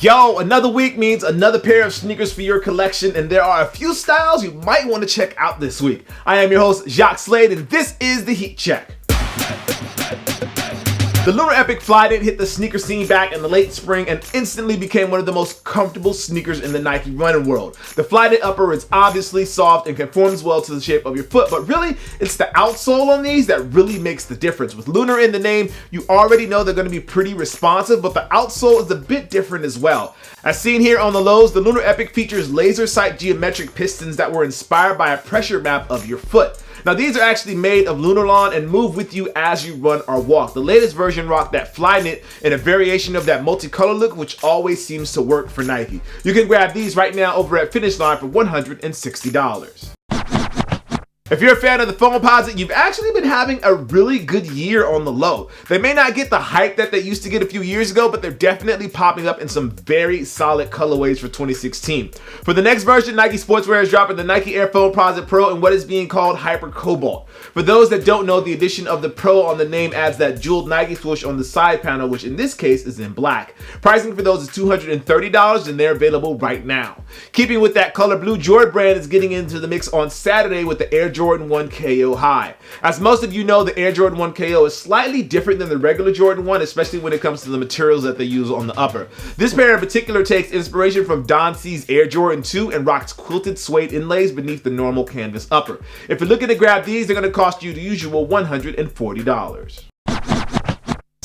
Yo, another week means another pair of sneakers for your collection, and there are a few styles you might want to check out this week. I am your host, Jacques Slade, and this is the Heat Check. The LunarEpic Flyknit hit the sneaker scene back in the late spring and instantly became one of the most comfortable sneakers in the Nike running world. The Flyknit upper is obviously soft and conforms well to the shape of your foot, but really, it's the outsole on these that really makes the difference. With Lunar in the name, you already know they're going to be pretty responsive, but the outsole is a bit different as well. As seen here on the lows, the LunarEpic features laser sight geometric pistons that were inspired by a pressure map of your foot. Now these are actually made of Lunarlon and move with you as you run or walk. The latest version rocked that Flyknit in a variation of that multicolor look, which always seems to work for Nike. You can grab these right now over at Finish Line for $160. If you're a fan of the Foamposite, you've actually been having a really good year on the low. They may not get the hype that they used to get a few years ago, but they're definitely popping up in some very solid colorways for 2016. For the next version, Nike Sportswear is dropping the Nike Air Foamposite Pro in what is being called Hyper Cobalt. For those that don't know, the addition of the Pro on the name adds that jeweled Nike swoosh on the side panel, which in this case is in black. Pricing for those is $230, and they're available right now. Keeping with that color blue, Jordan brand is getting into the mix on Saturday with the Air Jordan 1 KO High. As most of you know, the Air Jordan 1 KO is slightly different than the regular Jordan 1, especially when it comes to the materials that they use on the upper. This pair in particular takes inspiration from Don C's Air Jordan 2 and rocks quilted suede inlays beneath the normal canvas upper. If you're looking to grab these, they're going to cost you the usual $140.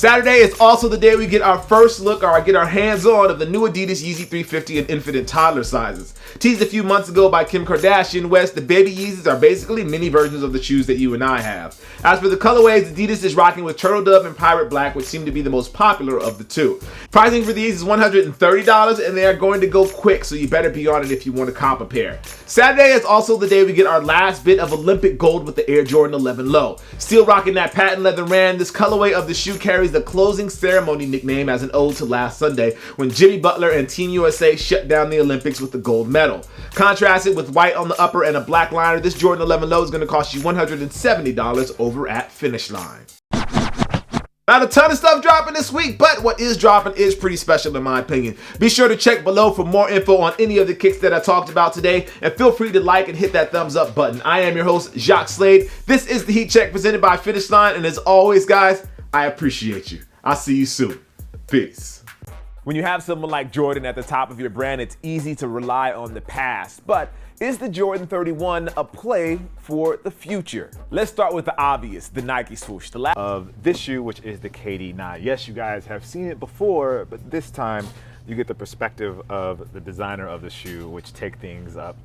Saturday is also the day we get our first look, or get our hands on, of the new Adidas Yeezy 350 in infant and toddler sizes. Teased a few months ago by Kim Kardashian West, the baby Yeezys are basically mini versions of the shoes that you and I have. As for the colorways, Adidas is rocking with Turtle Dove and Pirate Black, which seem to be the most popular of the two. Pricing for these is $130, and they are going to go quick, so you better be on it if you want to cop a pair. Saturday is also the day we get our last bit of Olympic gold with the Air Jordan 11 Low. Still rocking that patent leather rand, this colorway of the shoe carries the closing ceremony nickname as an ode to last Sunday when Jimmy Butler and Team USA shut down the Olympics with the gold medal. Contrasted with white on the upper and a black liner, this Jordan 11 Low is going to cost you $170 over at Finish Line. Not a ton of stuff dropping this week, but what is dropping is pretty special in my opinion. Be sure to check below for more info on any of the kicks that I talked about today, and feel free to like and hit that thumbs up button. I am your host, Jacques Slade. This is the Heat Check presented by Finish Line, and as always, guys, I appreciate you. I'll see you soon. Peace. When you have someone like Jordan at the top of your brand, it's easy to rely on the past. But is the Jordan 31 a play for the future? Let's start with the obvious, the Nike swoosh. The last of this shoe, which is the KD9. Yes, you guys have seen it before, but this time you get the perspective of the designer of the shoe, which take things up